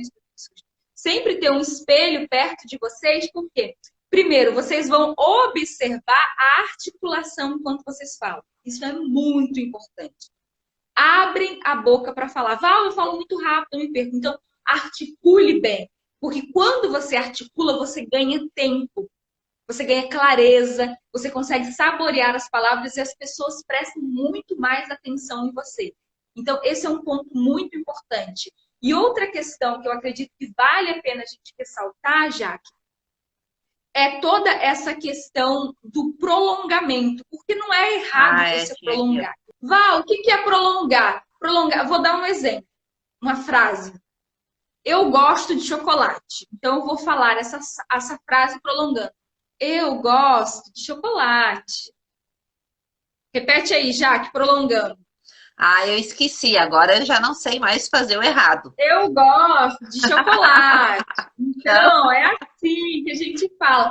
sempre ter um espelho perto de vocês, por quê? Primeiro, vocês vão observar a articulação enquanto vocês falam. Isso é muito importante. Abrem a boca para falar. Val, eu falo muito rápido, eu me perco. Então, articule bem. Porque quando você articula, você ganha tempo, você ganha clareza, você consegue saborear as palavras e as pessoas prestam muito mais atenção em você. Então, esse é um ponto muito importante. E outra questão que eu acredito que vale a pena a gente ressaltar, Jaque, é toda essa questão do prolongamento. Porque não é errado você prolongar. Val, o que é prolongar? Prolongar, vou dar um exemplo, uma frase. Eu gosto de chocolate. Então, eu vou falar essa frase prolongando. Eu gosto de chocolate. Repete aí, Jaque, prolongando. Eu esqueci. Agora eu já não sei mais fazer o errado. Eu gosto de chocolate. Então, é assim que a gente fala.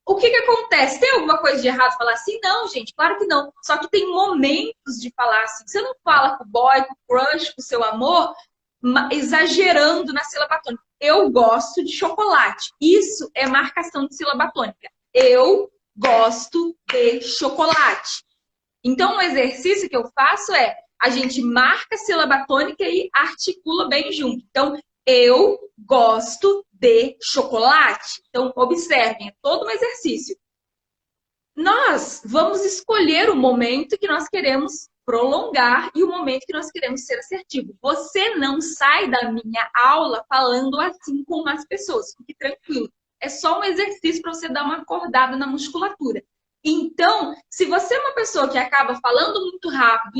O que acontece? Tem alguma coisa de errado falar assim? Não, gente, claro que não. Só que tem momentos de falar assim. Você não fala com o boy, com o crush, com o seu amor, exagerando na sílaba tônica. Eu gosto de chocolate. Isso é marcação de sílaba tônica. Eu gosto de chocolate. Então, o exercício que eu faço é a gente marca a sílaba tônica e articula bem junto. Então, eu gosto de chocolate. Então, observem, é todo um exercício. Nós vamos escolher o momento que nós queremos prolongar e o momento que nós queremos ser assertivo. Você não sai da minha aula falando assim com as pessoas. Fique tranquilo. É só um exercício para você dar uma acordada na musculatura. Então, se você é uma pessoa que acaba falando muito rápido,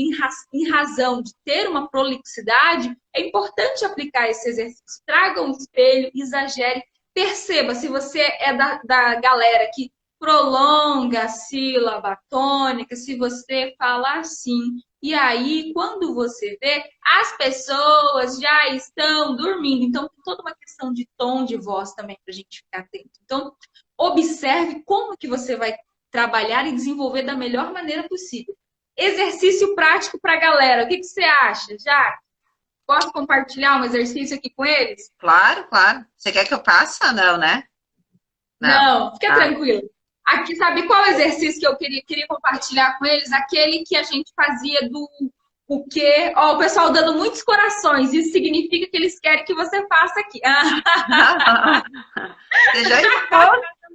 em razão de ter uma prolixidade, é importante aplicar esse exercício. Traga um espelho, exagere. Perceba se você é da galera que prolonga a sílaba tônica, se você fala assim. E aí, quando você vê, as pessoas já estão dormindo. Então, tem toda uma questão de tom de voz também para a gente ficar atento. Então, observe como que você vai trabalhar e desenvolver da melhor maneira possível. Exercício prático para a galera. O que você acha, Jaque? Posso compartilhar um exercício aqui com eles? Claro, claro. Você quer que eu faça? Não, né? Não. Não, fica Ah, tranquilo. Aqui, sabe qual exercício que eu queria compartilhar com eles? Aquele que a gente fazia do o quê? Ó, o pessoal dando muitos corações. Isso significa que eles querem que você faça aqui.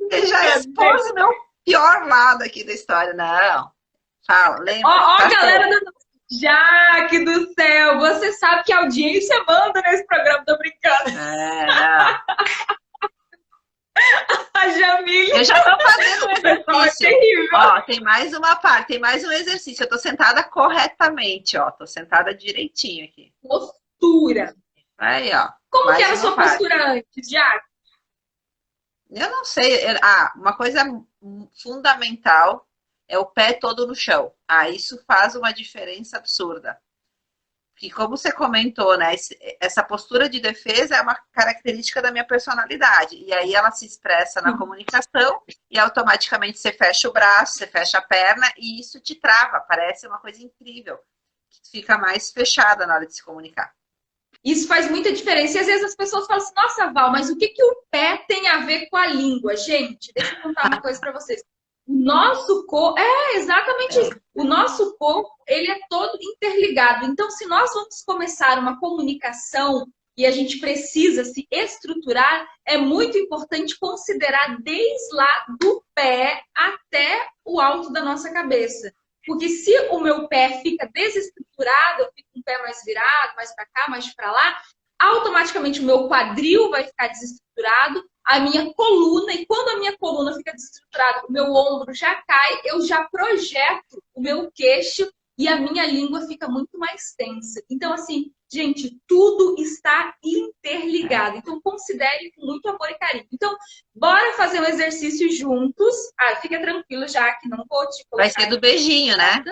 você já expôs o meu pior lado aqui da história. Não. Fala, lembra. Ó, Tá a galera dando... Jaque do céu, você sabe que a audiência manda nesse programa, tô brincando. não. A Jamile. Eu já estou fazendo um exercício. É terrível. Ó, tem mais uma parte, tem mais um exercício. Eu estou sentada corretamente, ó. Estou sentada direitinho aqui. Postura. Aí, ó. Como que era a sua postura antes, Jaque? Eu não sei. Uma coisa fundamental é o pé todo no chão. Isso faz uma diferença absurda. Que como você comentou, né? Essa postura de defesa é uma característica da minha personalidade. E aí ela se expressa na comunicação e automaticamente você fecha o braço, você fecha a perna e isso te trava. Parece uma coisa incrível. Fica mais fechada na hora de se comunicar. Isso faz muita diferença. E às vezes as pessoas falam assim, nossa, Val, mas o que o pé tem a ver com a língua? Gente, deixa eu contar uma coisa para vocês. O nosso corpo, exatamente isso. O nosso corpo, ele é todo interligado. Então, se nós vamos começar uma comunicação e a gente precisa se estruturar, é muito importante considerar desde lá do pé até o alto da nossa cabeça. Porque se o meu pé fica desestruturado, eu fico com o pé mais virado, mais para cá, mais para lá, automaticamente o meu quadril vai ficar desestruturado, a minha coluna, e quando a minha coluna fica desestruturada, o meu ombro já cai, eu já projeto o meu queixo e a minha língua fica muito mais tensa. Então, assim, gente, tudo está interligado. Então, considere com muito amor e carinho. Então, bora fazer um exercício juntos. Fica tranquilo já que não vou te colocar. Vai ser do beijinho, né?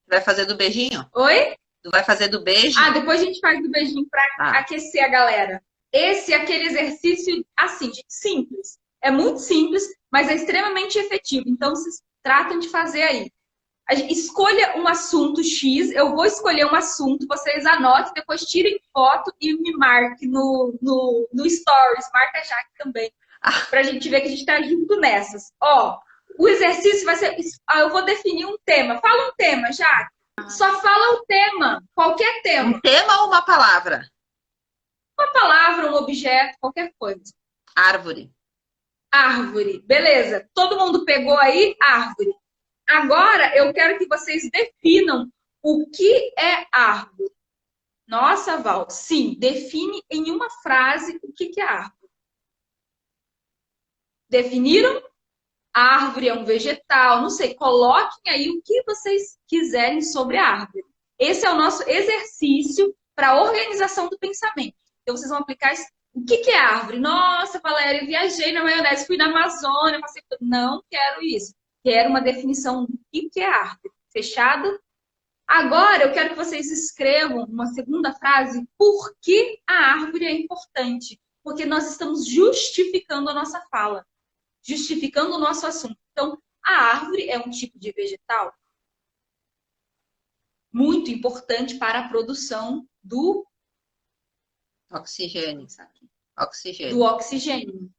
Vai fazer do beijinho? Oi? Tu vai fazer do beijo? Depois a gente faz do beijinho para aquecer a galera. Esse é aquele exercício, assim, simples. É muito simples, mas é extremamente efetivo. Então, vocês tratam de fazer aí. Escolha um assunto X, eu vou escolher um assunto, vocês anotem, depois tirem foto e me marque no Stories, marca a Jaque também, pra gente ver que a gente tá junto nessas. Ó, o exercício vai ser, eu vou definir um tema. Fala um tema, Jaque. Só fala o tema, qualquer tema. Um tema ou uma palavra? Uma palavra, um objeto, qualquer coisa. Árvore. Árvore, beleza. Todo mundo pegou aí? Árvore. Agora, eu quero que vocês definam o que é árvore. Nossa, Val, sim, define em uma frase o que é árvore. Definiram? A árvore é um vegetal, não sei, coloquem aí o que vocês quiserem sobre a árvore. Esse é o nosso exercício para a organização do pensamento. Então, vocês vão aplicar isso. O que é árvore? Nossa, Valéria, viajei na maionese, fui na Amazônia, passei... Não quero isso. Quero uma definição do que é árvore. Fechado? Agora, eu quero que vocês escrevam uma segunda frase. Por que a árvore é importante? Porque nós estamos justificando a nossa fala. Justificando o nosso assunto. Então, a árvore é um tipo de vegetal muito importante para a produção do oxigênio. Oxigênio. Do oxigênio.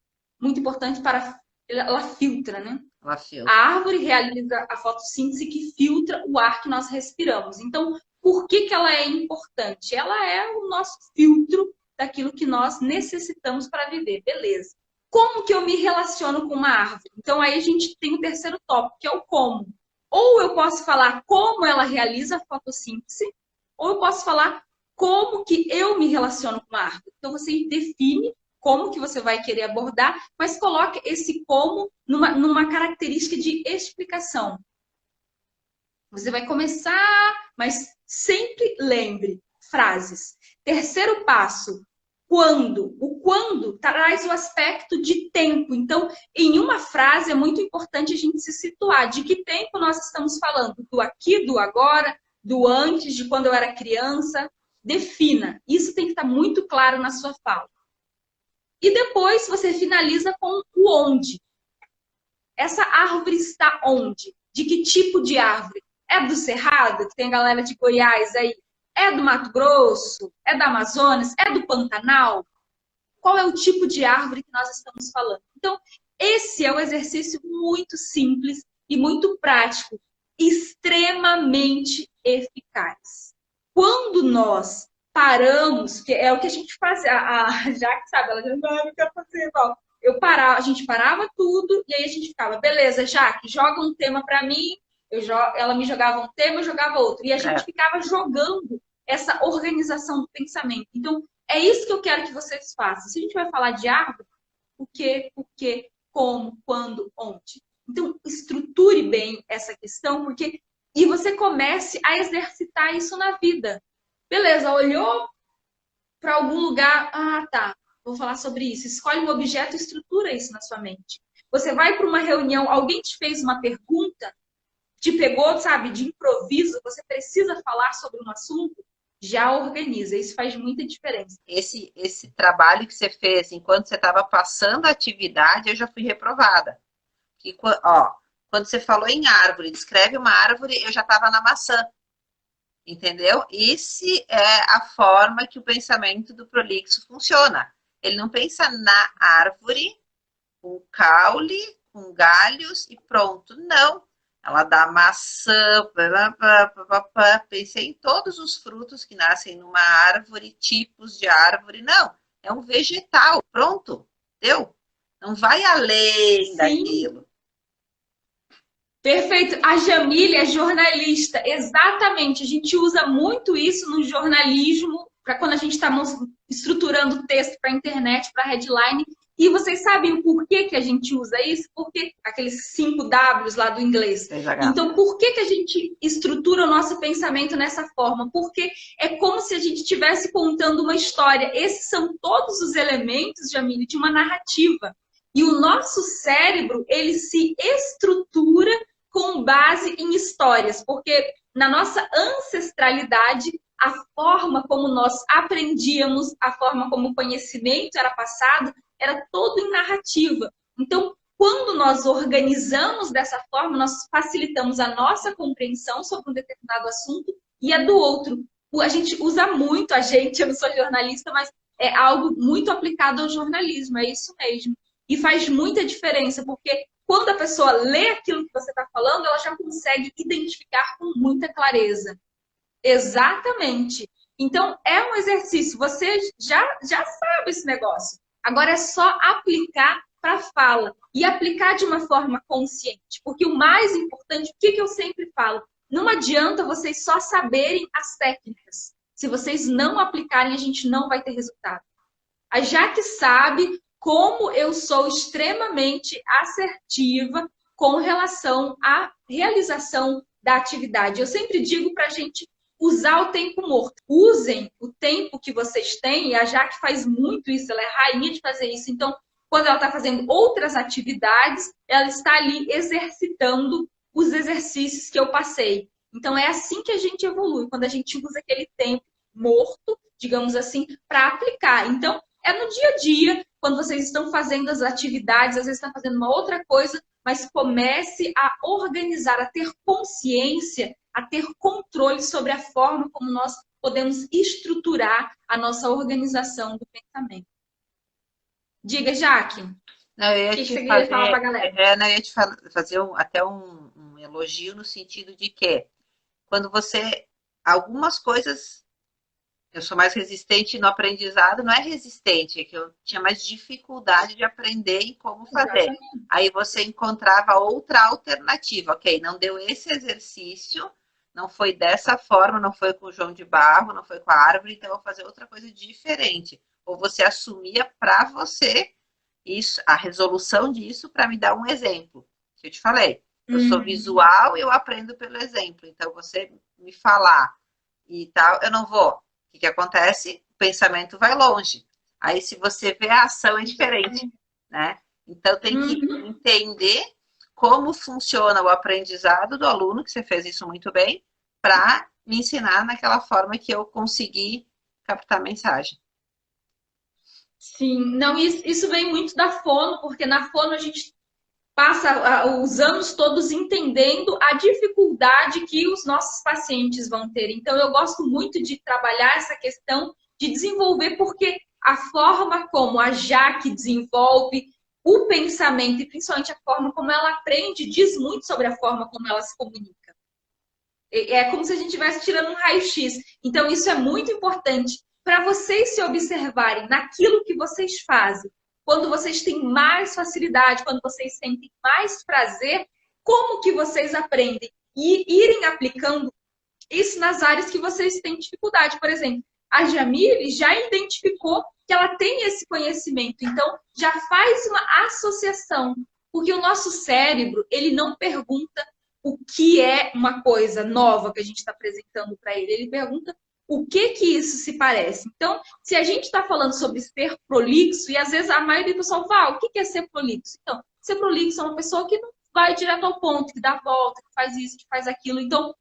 Muito importante para... Ela filtra, né? Ela filtra. A árvore realiza a fotossíntese que filtra o ar que nós respiramos. Então, por que ela é importante? Ela é o nosso filtro daquilo que nós necessitamos para viver. Beleza. Como que eu me relaciono com uma árvore? Então, aí a gente tem o terceiro tópico, que é o como. Ou eu posso falar como ela realiza a fotossíntese, ou eu posso falar como que eu me relaciono com a árvore. Então, você define como que você vai querer abordar, mas coloque esse como numa característica de explicação. Você vai começar, mas sempre lembre frases. Terceiro passo, quando. O quando traz o aspecto de tempo. Então, em uma frase é muito importante a gente se situar. De que tempo nós estamos falando? Do aqui, do agora, do antes, de quando eu era criança. Defina. Isso tem que estar muito claro na sua fala. E depois você finaliza com o onde. Essa árvore está onde? De que tipo de árvore? É do cerrado, que tem a galera de Goiás aí. É do Mato Grosso? É da Amazonas? É do Pantanal? Qual é o tipo de árvore que nós estamos falando? Então, esse é um exercício muito simples e muito prático, extremamente eficaz. Quando nós paramos, que é o que a gente faz, a Jaque sabe, ela já não quer fazer igual. A gente parava tudo e aí a gente ficava, beleza, Jaque, joga um tema para mim, ela me jogava um tema, eu jogava outro. E a gente ficava jogando essa organização do pensamento. Então, é isso que eu quero que vocês façam. Se a gente vai falar de árvore, o que, como, quando, onde. Então, estruture bem essa questão, porque e você comece a exercitar isso na vida. Beleza, olhou para algum lugar, tá, vou falar sobre isso. Escolhe um objeto e estrutura isso na sua mente. Você vai para uma reunião, alguém te fez uma pergunta, te pegou, sabe, de improviso, você precisa falar sobre um assunto, já organiza. Isso faz muita diferença. Esse trabalho que você fez enquanto você estava passando a atividade, eu já fui reprovada. Que, ó, quando você falou em árvore, descreve uma árvore, eu já estava na maçã. Entendeu? Esse é a forma que o pensamento do prolixo funciona. Ele não pensa na árvore, com caule, com galhos e pronto. Não. Ela dá maçã, pensei em todos os frutos que nascem numa árvore, tipos de árvore. Não, é um vegetal, pronto, deu. Não vai além daquilo. Perfeito. A Jamília é jornalista, exatamente. A gente usa muito isso no jornalismo, para quando a gente está estruturando o texto para a internet, para headline. E vocês sabem o porquê que a gente usa isso? Porque aqueles 5 Ws lá do inglês. Então, por que a gente estrutura o nosso pensamento nessa forma? Porque é como se a gente estivesse contando uma história. Esses são todos os elementos, Jamília, de uma narrativa. E o nosso cérebro, ele se estrutura com base em histórias, porque na nossa ancestralidade, a forma como nós aprendíamos, a forma como o conhecimento era passado, era todo em narrativa. Então, quando nós organizamos dessa forma, nós facilitamos a nossa compreensão sobre um determinado assunto e a do outro. A gente usa muito, eu não sou jornalista, mas é algo muito aplicado ao jornalismo, é isso mesmo. E faz muita diferença, porque quando a pessoa lê aquilo que você está falando, ela já consegue identificar com muita clareza. Exatamente. Então, é um exercício. Você já sabe esse negócio. Agora é só aplicar para a fala. E aplicar de uma forma consciente. Porque o mais importante, o que eu sempre falo? Não adianta vocês só saberem as técnicas. Se vocês não aplicarem, a gente não vai ter resultado. A Jaque sabe como eu sou extremamente assertiva com relação à realização da atividade. Eu sempre digo para a gente usar o tempo morto. Usem o tempo que vocês têm, e a Jaque faz muito isso, ela é rainha de fazer isso. Então, quando ela está fazendo outras atividades, ela está ali exercitando os exercícios que eu passei. Então, é assim que a gente evolui, quando a gente usa aquele tempo morto, digamos assim, para aplicar. Então, é no dia a dia, quando vocês estão fazendo as atividades, às vezes estão fazendo uma outra coisa, mas comece a organizar, a ter consciência, a ter controle sobre a forma como nós podemos estruturar a nossa organização do pensamento. Diga, Jaque. Não, eu ia te falar para a galera. Eu ia te fazer até um elogio no sentido de que quando você... Algumas coisas... Eu sou mais resistente no aprendizado, não é resistente, é que eu tinha mais dificuldade de aprender em como fazer. Exatamente. Aí você encontrava outra alternativa. Ok, não deu esse exercício, não foi dessa forma, não foi com o João de Barro, não foi com a árvore, então eu vou fazer outra coisa diferente. Ou você assumia para você isso, a resolução disso para me dar um exemplo. Que eu te falei, eu sou visual e eu aprendo pelo exemplo. Então você me falar e tal, eu não vou. O que acontece? O pensamento vai longe. Aí, se você vê a ação, é diferente, né? Então, tem que entender como funciona o aprendizado do aluno, que você fez isso muito bem, para me ensinar naquela forma que eu consegui captar a mensagem. Sim, não, isso vem muito da fono, porque na fono a gente passa os anos todos entendendo a dificuldade que os nossos pacientes vão ter. Então, eu gosto muito de trabalhar essa questão de desenvolver, porque a forma como a Jaque desenvolve o pensamento e principalmente a forma como ela aprende diz muito sobre a forma como ela se comunica. É como se a gente estivesse tirando um raio-x. Então, isso é muito importante para vocês se observarem naquilo que vocês fazem. Quando vocês têm mais facilidade, quando vocês sentem mais prazer, como que vocês aprendem? E irem aplicando isso nas áreas que vocês têm dificuldade. Por exemplo, a Jamile já identificou que ela tem esse conhecimento. Então, já faz uma associação. Porque o nosso cérebro, ele não pergunta o que é uma coisa nova que a gente está apresentando para ele. Ele pergunta o que isso se parece. Então, se a gente está falando sobre ser prolixo, e às vezes a maioria do pessoal fala, o que é ser prolixo? Então, ser prolixo é uma pessoa que não vai direto ao ponto, que dá volta, que faz isso, que faz aquilo. Então,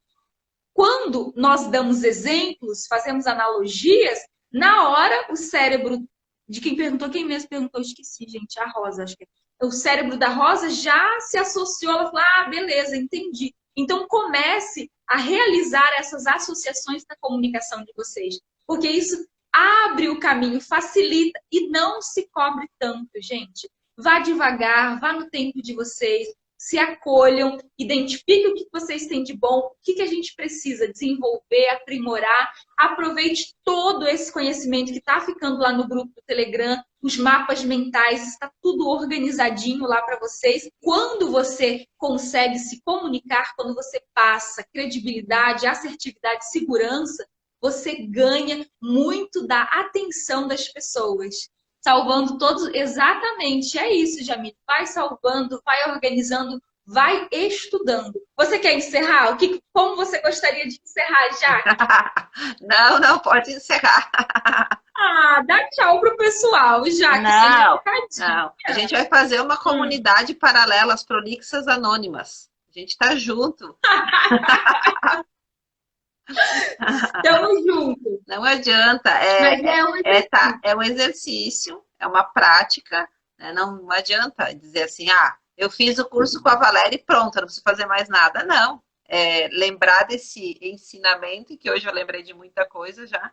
quando nós damos exemplos, fazemos analogias, na hora o cérebro de quem perguntou, quem mesmo perguntou, eu esqueci, gente, a Rosa, acho que é. O cérebro da Rosa já se associou, ela falou, ah, beleza, entendi. Então, comece a realizar essas associações na comunicação de vocês, porque isso abre o caminho, facilita e não se cobre tanto, gente. Vá devagar, vá no tempo de vocês, se acolham, identifiquem o que vocês têm de bom, o que a gente precisa desenvolver, aprimorar. Aproveite todo esse conhecimento que está ficando lá no grupo do Telegram, os mapas mentais, está tudo organizadinho lá para vocês. Quando você consegue se comunicar, quando você passa credibilidade, assertividade, segurança, você ganha muito da atenção das pessoas. Salvando todos, exatamente, é isso, Jamile. Vai salvando, vai organizando, vai estudando. Você quer encerrar? Como você gostaria de encerrar, Jaque? Não, pode encerrar. Ah, dá tchau pro pessoal, Jaque. Não. A gente vai fazer uma comunidade paralela, as prolixas anônimas. A gente tá junto. Tamo junto. Não adianta. É um exercício, é uma prática. Né? Não adianta dizer assim, eu fiz o curso com a Valéria e pronto, eu não preciso fazer mais nada. Não. Lembrar desse ensinamento, que hoje eu lembrei de muita coisa já,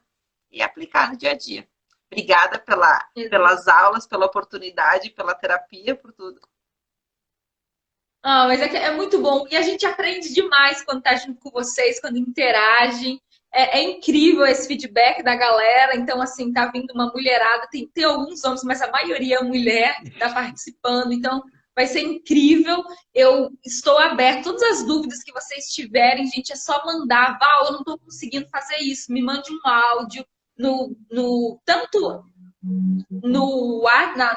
e aplicar no dia a dia. Obrigada pelas aulas, pela oportunidade, pela terapia, por tudo. Mas é muito bom. E a gente aprende demais quando está junto com vocês, quando interagem. É incrível esse feedback da galera. Então, assim, tá vindo uma mulherada. Tem alguns homens, mas a maioria é mulher que está participando. Então, vai ser incrível. Eu estou aberta. Todas as dúvidas que vocês tiverem, gente, é só mandar. Val, eu não estou conseguindo fazer isso. Me mande um áudio tanto no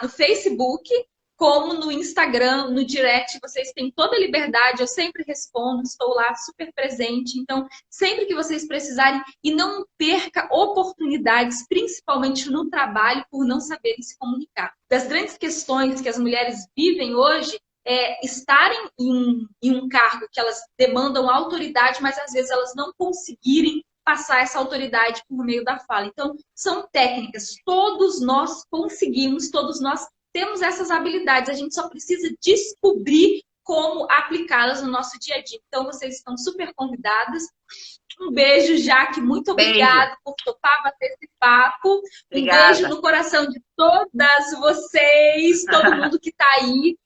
Facebook, como no Instagram, no direct, vocês têm toda a liberdade, eu sempre respondo, estou lá super presente. Então, sempre que vocês precisarem, e não perca oportunidades, principalmente no trabalho, por não saberem se comunicar. Das grandes questões que as mulheres vivem hoje é estarem em um cargo que elas demandam autoridade, mas às vezes elas não conseguirem passar essa autoridade por meio da fala. Então, são técnicas, todos nós conseguimos, todos nós temos essas habilidades, a gente só precisa descobrir como aplicá-las no nosso dia a dia. Então, vocês estão super convidadas. Um beijo, Jaque. Muito obrigada por topar bater esse papo. Obrigada. Um beijo no coração de todas vocês, todo mundo que está aí.